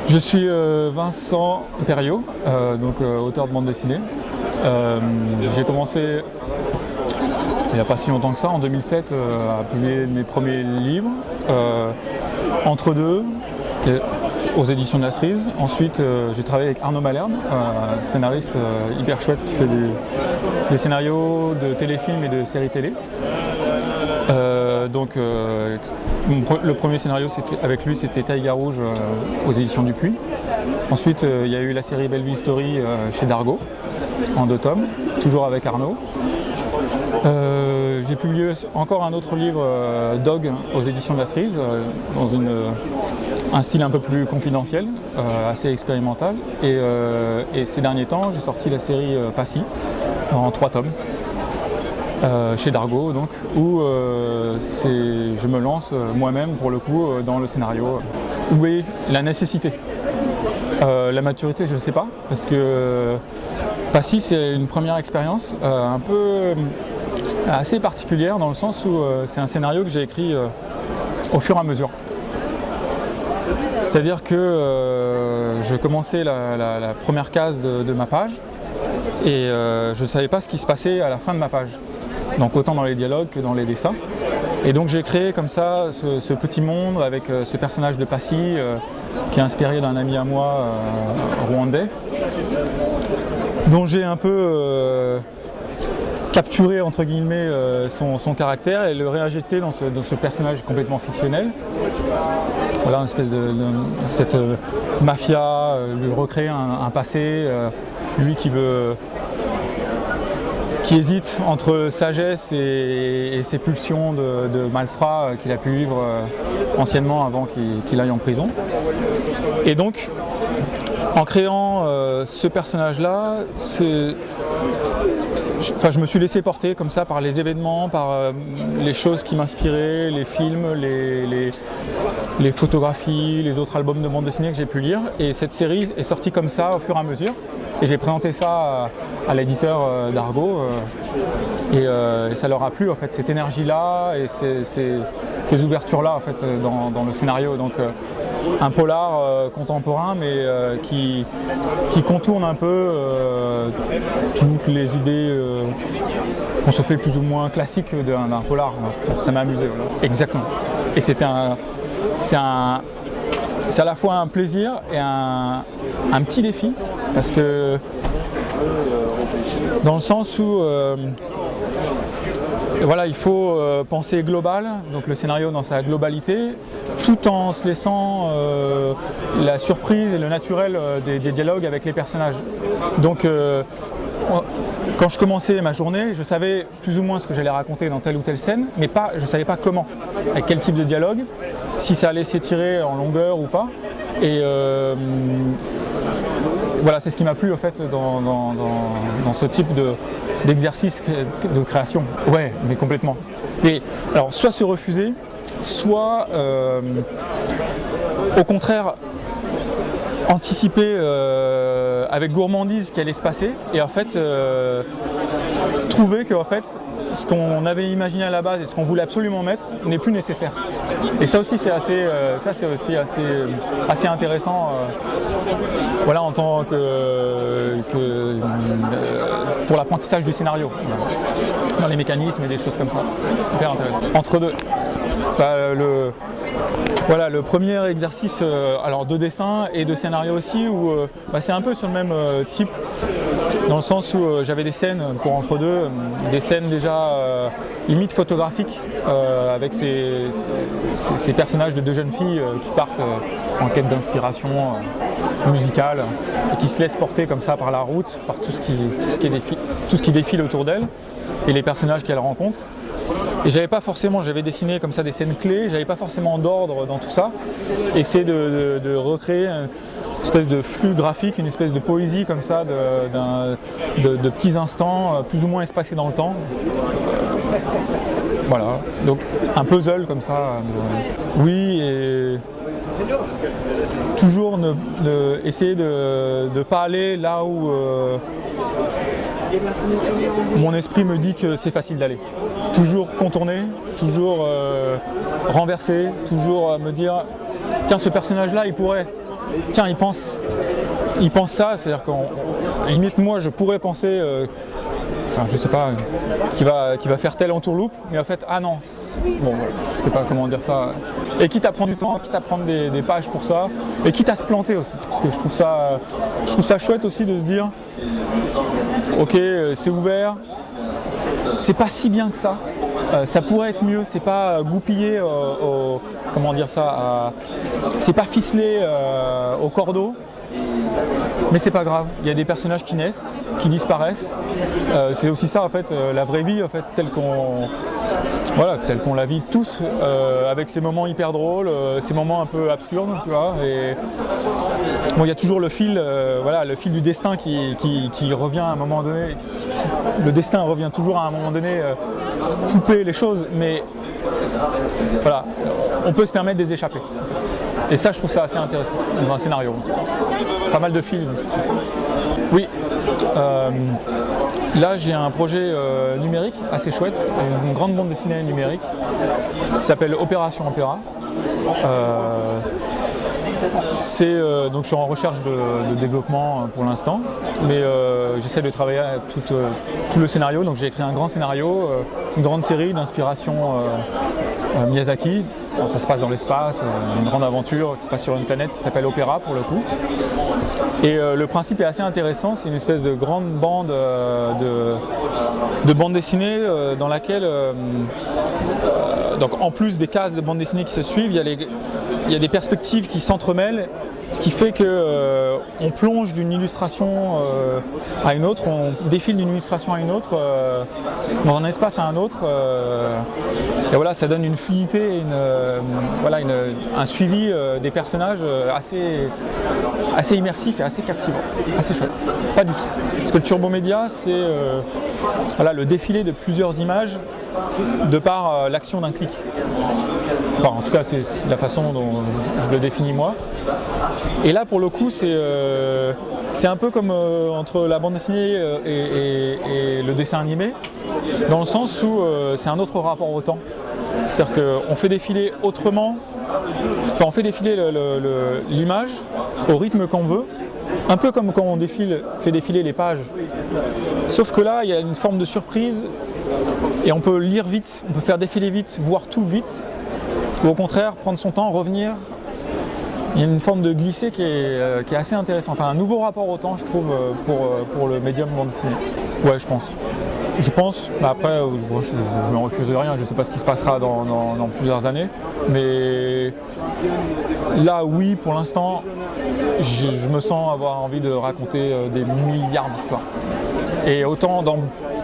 Je suis Vincent Perriot, auteur de bande dessinée. J'ai commencé il n'y a pas si longtemps que ça, en 2007, à publier mes premiers livres, entre deux, aux éditions de la Cerise. Ensuite, j'ai travaillé avec Arnaud Malherbe, scénariste hyper chouette qui fait des scénarios de téléfilms et de séries télé. Le premier scénario avec lui, c'était Taïga Rouge aux éditions Dupuis. Ensuite, il y a eu la série Belleville Story chez Dargaud, en 2 tomes, toujours avec Arnaud. J'ai publié encore un autre livre, Dog, aux éditions de la Cerise, dans un style un peu plus confidentiel, assez expérimental. Et ces derniers temps, j'ai sorti la série Passy, en 3 tomes. Chez Dargaud, donc, où je me lance moi-même pour le coup dans le scénario. Où est la nécessité? La maturité, je ne sais pas, parce que Passy, c'est une première expérience un peu assez particulière, dans le sens où c'est un scénario que j'ai écrit au fur et à mesure. C'est-à-dire que je commençais la première case de ma page et je ne savais pas ce qui se passait à la fin de ma page. Donc autant dans les dialogues que dans les dessins. Et donc j'ai créé comme ça ce petit monde avec ce personnage de Passy qui est inspiré d'un ami à moi rwandais, dont j'ai un peu capturé entre guillemets son caractère et le réinjecté dans ce personnage complètement fictionnel. Voilà, une espèce de cette mafia, lui recréer un passé, lui qui hésite entre sagesse et ses pulsions de malfrat qu'il a pu vivre anciennement avant qu'il aille en prison. Et donc, en créant ce personnage-là, je me suis laissé porter comme ça par les événements, par les choses qui m'inspiraient, les films, les photographies, les autres albums de bande dessinée que j'ai pu lire. Et cette série est sortie comme ça au fur et à mesure. Et j'ai présenté ça à l'éditeur Dargaud et ça leur a plu en fait, cette énergie-là et ces ouvertures-là en fait dans le scénario. Donc un polar contemporain mais qui contourne un peu toutes les idées qu'on se fait plus ou moins classiques d'un polar. Donc, ça m'a amusé. Voilà. Exactement. Et c'est à la fois un plaisir et un petit défi, parce que dans le sens où voilà, il faut penser global, donc le scénario dans sa globalité, tout en se laissant la surprise et le naturel des dialogues avec les personnages. Donc quand je commençais ma journée, je savais plus ou moins ce que j'allais raconter dans telle ou telle scène, mais je ne savais pas comment, avec quel type de dialogue, si ça allait s'étirer en longueur ou pas. Et voilà, c'est ce qui m'a plu en fait dans ce type d'exercice de création. Ouais, mais complètement. Et alors, soit se refuser, soit au contraire anticiper avec gourmandise ce qui allait se passer et en fait trouver que en fait ce qu'on avait imaginé à la base et ce qu'on voulait absolument mettre n'est plus nécessaire. Et ça aussi c'est assez intéressant voilà, en tant que pour l'apprentissage du scénario, dans les mécanismes et des choses comme ça. Hyper intéressant. Entre deux. Voilà, le premier exercice alors de dessin et de scénario aussi, où c'est un peu sur le même type, dans le sens où j'avais des scènes pour entre deux, des scènes déjà limite photographiques, avec ces personnages de 2 jeunes filles qui partent en quête d'inspiration musicale et qui se laissent porter comme ça par la route, par tout ce qui défile autour d'elles et les personnages qu'elles rencontrent. Et j'avais dessiné comme ça des scènes clés, j'avais pas forcément d'ordre dans tout ça. Essayer de recréer une espèce de flux graphique, une espèce de poésie comme ça, de petits instants plus ou moins espacés dans le temps. Voilà, donc un puzzle comme ça. Oui, et toujours essayer de ne pas aller là où mon esprit me dit que c'est facile d'aller. Toujours contourner, toujours renverser, toujours me dire tiens, ce personnage-là, il pourrait tiens, il pense ça, c'est-à-dire qu'on limite moi je pourrais penser enfin je sais pas, qui va faire telle entourloupe, mais en fait ah non, bon je sais pas comment dire ça, et quitte à prendre du temps, quitte à prendre des pages pour ça, et quitte à se planter aussi, parce que je trouve ça chouette aussi de se dire ok c'est ouvert, c'est pas si bien que ça. Ça pourrait être mieux, c'est pas goupillé comment dire ça, c'est pas ficelé au cordeau, mais c'est pas grave. Il y a des personnages qui naissent, qui disparaissent. C'est aussi ça en fait, la vraie vie en fait, telle qu'on la vit tous, avec ces moments hyper drôles, ces moments un peu absurdes, tu vois. Et bon, il y a toujours le fil, le fil du destin qui revient à un moment donné. Le destin revient toujours à un moment donné, couper les choses, mais voilà, on peut se permettre des échappées. En fait. Et ça, je trouve ça assez intéressant dans un scénario. Pas mal de films. Oui. Là, j'ai un projet numérique assez chouette, une grande bande dessinée numérique qui s'appelle Opération Opéra. Donc je suis en recherche de développement pour l'instant, mais j'essaie de travailler à tout le scénario. Donc j'ai écrit un grand scénario, une grande série d'inspiration Miyazaki. Bon, ça se passe dans l'espace, une grande aventure qui se passe sur une planète qui s'appelle Opéra pour le coup. Et le principe est assez intéressant, c'est une espèce de grande bande de bande dessinée dans laquelle, donc en plus des cases de bande dessinée qui se suivent, il y a des perspectives qui s'entremêlent, ce qui fait qu'on plonge d'une illustration à une autre, on défile d'une illustration à une autre, dans un espace à un autre, et voilà, ça donne une fluidité, un suivi des personnages assez immersif et assez captivant, assez chouette. Pas du tout. Parce que le Turbo Média, c'est le défilé de plusieurs images de par l'action d'un clic. Enfin, en tout cas, c'est la façon dont je le définis moi. Et là, pour le coup, c'est un peu comme entre la bande dessinée et le dessin animé, dans le sens où c'est un autre rapport au temps. C'est-à-dire qu'on fait défiler autrement, enfin on fait défiler l'image au rythme qu'on veut, un peu comme quand on fait défiler les pages. Sauf que là, il y a une forme de surprise et on peut lire vite, on peut faire défiler vite, voir tout vite, ou au contraire prendre son temps, revenir. Il y a une forme de glissé qui est assez intéressant, enfin un nouveau rapport au temps je trouve pour le médium bande dessinée. Ouais, je pense, mais après je me refuse de rien, je ne sais pas ce qui se passera dans plusieurs années, mais là oui, pour l'instant, je me sens avoir envie de raconter des milliards d'histoires, et autant dans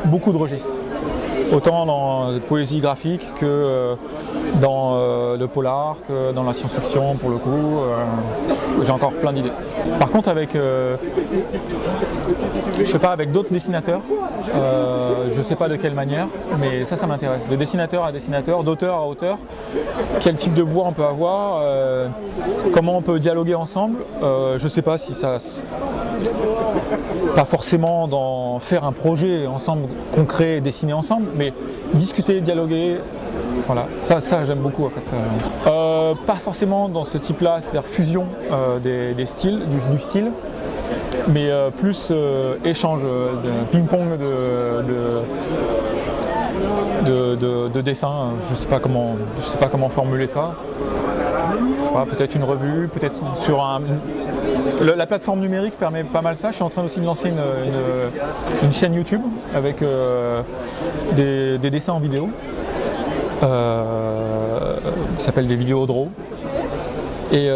beaucoup de registres. Autant dans la poésie graphique que dans le polar, que dans la science-fiction pour le coup. J'ai encore plein d'idées. Par contre avec d'autres dessinateurs, je ne sais pas de quelle manière, mais ça m'intéresse. De dessinateur à dessinateur, d'auteur à auteur, quel type de voix on peut avoir, comment on peut dialoguer ensemble. Je ne sais pas si ça... Pas forcément d'en faire un projet ensemble, concret, dessiner ensemble, mais discuter, dialoguer, voilà, ça j'aime beaucoup en fait. Pas forcément dans ce type-là, c'est-à-dire fusion des styles, du style, mais plus échange, ping-pong de dessin. Je sais pas comment formuler ça. Je sais pas, peut-être une revue, peut-être sur la plateforme numérique permet pas mal ça. Je suis en train aussi de lancer une chaîne YouTube avec des dessins en vidéo qui s'appelle des vidéos draw. Et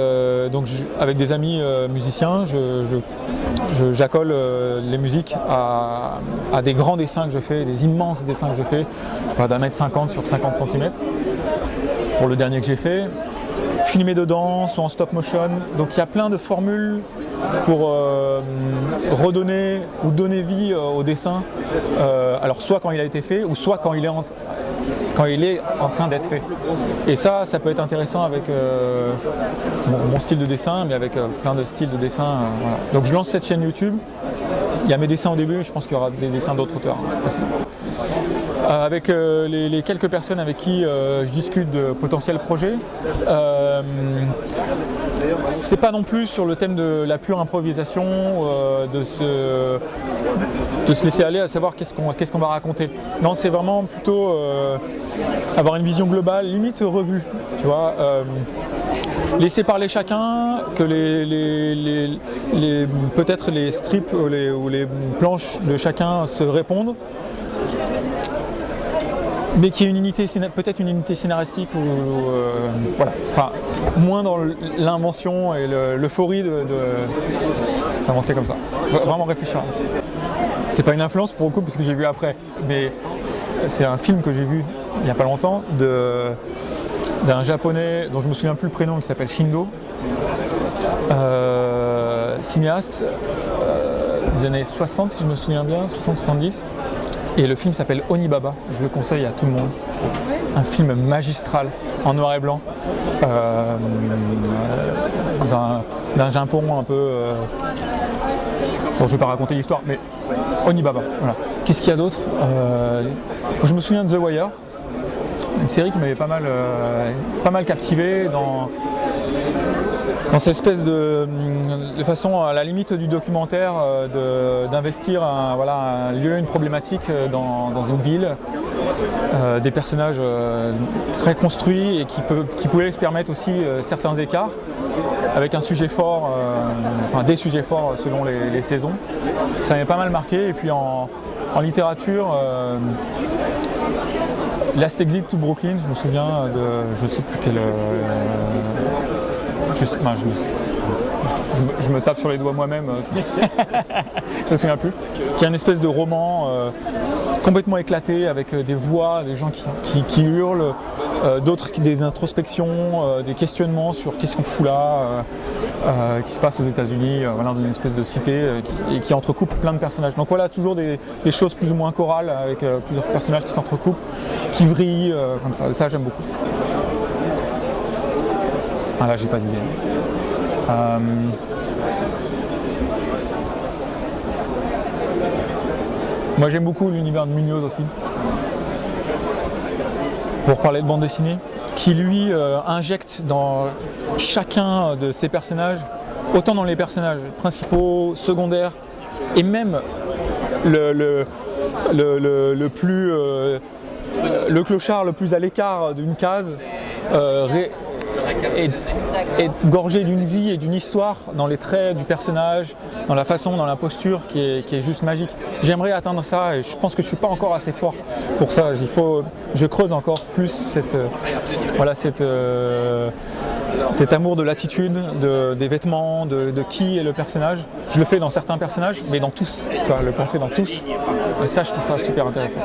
donc avec des amis musiciens, j'accole les musiques à des grands dessins que je fais, des immenses dessins que je fais, je sais pas, d'1,50 m sur 50 cm pour le dernier que j'ai fait. Filmé dedans, soit en stop motion. Donc il y a plein de formules pour redonner ou donner vie au dessin. Alors soit quand il a été fait, ou soit quand il est en train d'être fait. Et ça peut être intéressant avec mon style de dessin, mais avec plein de styles de dessin. Voilà. Donc je lance cette chaîne YouTube. Il y a mes dessins au début, je pense qu'il y aura des dessins d'autres auteurs. Facile. Avec les quelques personnes avec qui je discute de potentiels projets. c'est pas non plus sur le thème de la pure improvisation, de se laisser aller à savoir qu'est-ce qu'on va raconter. Non, c'est vraiment plutôt avoir une vision globale, limite revue, tu vois. Laisser parler chacun, que peut-être les strips ou les planches de chacun se répondent, mais qu'il y ait peut-être une unité scénaristique ou voilà. Enfin, moins dans l'invention et l'euphorie d'avancer comme ça. Vraiment réfléchir. C'est pas une influence pour le coup parce que j'ai vu après, mais c'est un film que j'ai vu il n'y a pas longtemps d'un japonais dont je me souviens plus le prénom, qui s'appelle Shindo, cinéaste des années 60 si je me souviens bien, 60-70, et le film s'appelle Onibaba, je le conseille à tout le monde. Un film magistral en noir et blanc, d'un Japon un peu... Bon, je vais pas raconter l'histoire, mais Onibaba, voilà. Qu'est-ce qu'il y a d'autre je me souviens de The Wire, une série qui m'avait pas mal captivé dans cette espèce de façon à la limite du documentaire d'investir un lieu, une problématique dans une ville, des personnages très construits et qui pouvaient se permettre aussi certains écarts avec un sujet fort, des sujets forts selon les saisons. Ça m'avait pas mal marqué. Et puis en littérature, Last Exit to Brooklyn, je me souviens je sais plus quel... je me tape sur les doigts moi-même, je me souviens plus. Qui est une espèce de roman complètement éclaté avec des voix, des gens qui hurlent, d'autres des introspections, des questionnements sur qu'est-ce qu'on fout là, qui se passe aux États-Unis, dans une espèce de cité et qui entrecoupe plein de personnages. Donc voilà, toujours des choses plus ou moins chorales avec plusieurs personnages qui s'entrecoupent, qui vrillent comme ça. Ça j'aime beaucoup. Ah là, j'ai pas d'idée. Moi j'aime beaucoup l'univers de Munoz aussi, pour parler de bande dessinée, qui lui injecte dans chacun de ses personnages, autant dans les personnages principaux, secondaires, et même le clochard le plus à l'écart d'une case, est gorgé d'une vie et d'une histoire dans les traits du personnage, dans la façon, dans la posture qui est juste magique. J'aimerais atteindre ça et je pense que je ne suis pas encore assez fort pour ça. Je creuse encore plus cet amour de l'attitude, des vêtements, de qui est le personnage. Je le fais dans certains personnages, mais dans tous. Tu vois, le penser dans tous. Et ça, je trouve ça super intéressant.